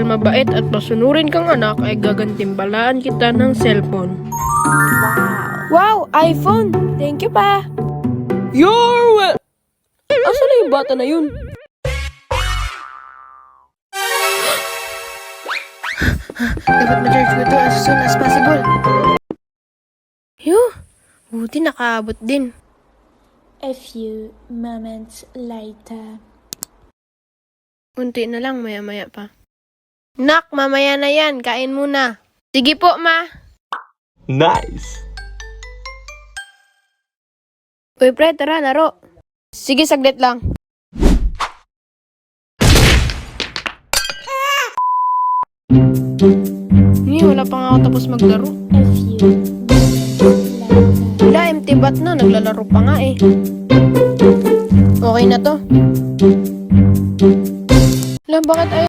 mabait at masunurin kang anak ay gagantimbalaan kita ng cellphone. Wow, iPhone! Thank you pa! You're welcome! Asa na yung bata na yun? Dapat ma-charge ko ito as soon as possible. Yuh! Buti nakaabot din. A few moments later. Unti na lang, maya-maya pa. Nak, mamaya na yan. Kain muna. Sige po, ma. Nice! Uy, pre, tara, laro. Sige, saglit lang. Wala pa nga ako tapos maglaro. A few minutes later. Wala, empty bat na. Naglalaro pa nga eh. Okay na to. Wala, bakit ayaw?